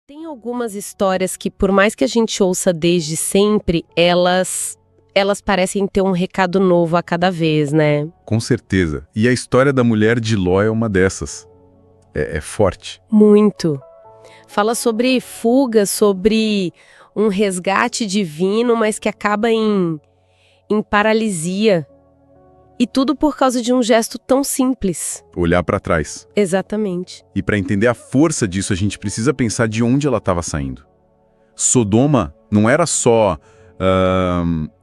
Tem algumas histórias que, por mais que a gente ouça desde sempre, elas parecem ter um recado novo a cada vez, né? Com certeza. E a história da mulher de Ló é uma dessas. É forte. Muito. Fala sobre fuga, sobre um resgate divino, mas que acaba em paralisia. E tudo por causa de um gesto tão simples. Olhar para trás. Exatamente. E para entender a força disso, a gente precisa pensar de onde ela estava saindo. Sodoma não era só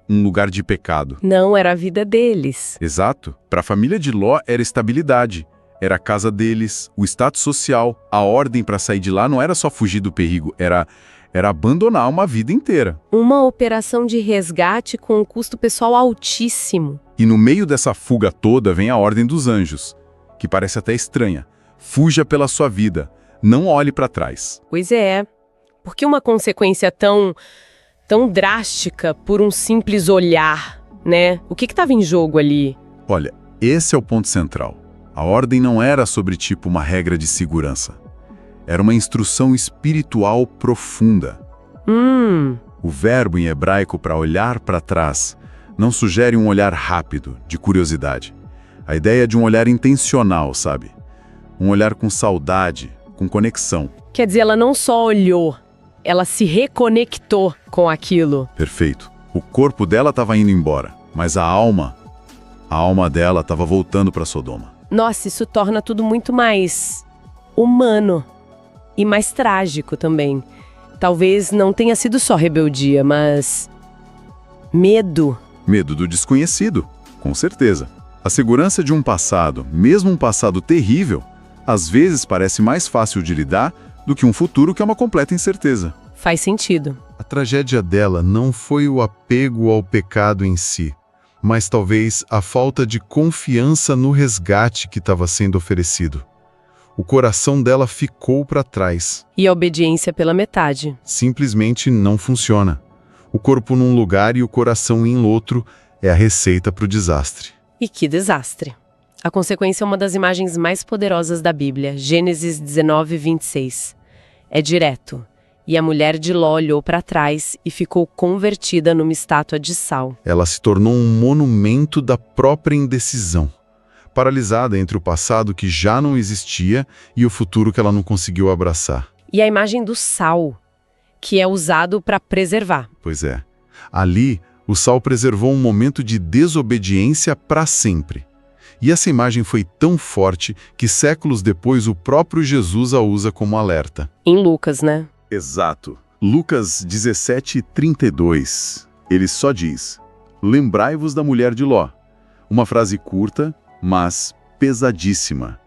um lugar de pecado. Não, era a vida deles. Exato. Para a família de Ló era estabilidade. Era a casa deles, o status social. A ordem para sair de lá não era só fugir do perigo, era abandonar uma vida inteira. Uma operação de resgate com um custo pessoal altíssimo. E no meio dessa fuga toda vem a ordem dos anjos, que parece até estranha. Fuja pela sua vida, não olhe para trás. Pois é, porque uma consequência tão drástica por um simples olhar, né? O que estava em jogo ali? Olha, esse é o ponto central. A ordem não era sobre tipo uma regra de segurança. Era uma instrução espiritual profunda. O verbo em hebraico para olhar para trás não sugere um olhar rápido, de curiosidade. A ideia é de um olhar intencional, sabe? Um olhar com saudade, com conexão. Quer dizer, ela não só olhou, ela se reconectou com aquilo. Perfeito. O corpo dela estava indo embora, mas a alma dela estava voltando para Sodoma. Nossa, isso torna tudo muito mais humano e mais trágico também. Talvez não tenha sido só rebeldia, mas medo. Medo do desconhecido, com certeza. A segurança de um passado, mesmo um passado terrível, às vezes parece mais fácil de lidar do que um futuro que é uma completa incerteza. Faz sentido. A tragédia dela não foi o apego ao pecado em si, mas talvez a falta de confiança no resgate que estava sendo oferecido. O coração dela ficou para trás. E a obediência pela metade. Simplesmente não funciona. O corpo num lugar e o coração em outro é a receita para o desastre. E que desastre! A consequência é uma das imagens mais poderosas da Bíblia, Gênesis 19, 26. É direto. E a mulher de Ló olhou para trás e ficou convertida numa estátua de sal. Ela se tornou um monumento da própria indecisão, paralisada entre o passado que já não existia e o futuro que ela não conseguiu abraçar. E a imagem do sal, que é usado para preservar. Pois é. Ali, o sal preservou um momento de desobediência para sempre. E essa imagem foi tão forte que séculos depois o próprio Jesus a usa como alerta. Em Lucas, né? Exato. Lucas 17:32. Ele só diz: lembrai-vos da mulher de Ló. Uma frase curta, mas pesadíssima.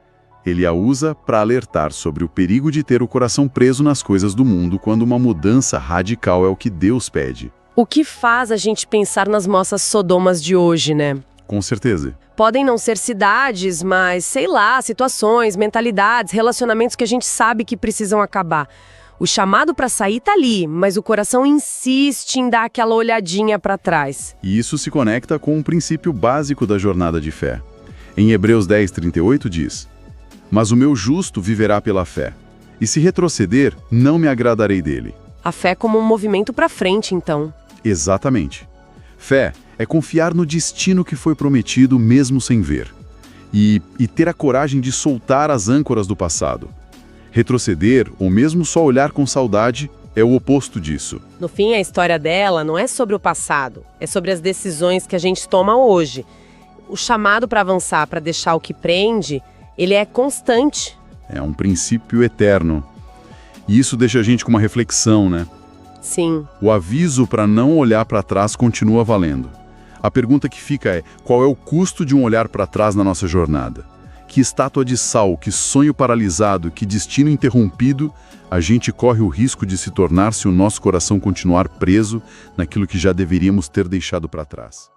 Ele a usa para alertar sobre o perigo de ter o coração preso nas coisas do mundo quando uma mudança radical é o que Deus pede. O que faz a gente pensar nas nossas Sodomas de hoje, né? Com certeza. Podem não ser cidades, mas, sei lá, situações, mentalidades, relacionamentos que a gente sabe que precisam acabar. O chamado para sair tá ali, mas o coração insiste em dar aquela olhadinha para trás. E isso se conecta com um princípio básico da jornada de fé. Em Hebreus 10:38 diz: mas o meu justo viverá pela fé, e se retroceder, não me agradarei dele. A fé como um movimento para frente, então. Exatamente. Fé é confiar no destino que foi prometido mesmo sem ver. E ter a coragem de soltar as âncoras do passado. Retroceder, ou mesmo só olhar com saudade, é o oposto disso. No fim, a história dela não é sobre o passado, é sobre as decisões que a gente toma hoje. O chamado para avançar, para deixar o que prende, ele é constante. É um princípio eterno. E isso deixa a gente com uma reflexão, né? Sim. O aviso para não olhar para trás continua valendo. A pergunta que fica é: qual é o custo de um olhar para trás na nossa jornada? Que estátua de sal, que sonho paralisado, que destino interrompido, a gente corre o risco de se tornar se o nosso coração continuar preso naquilo que já deveríamos ter deixado para trás.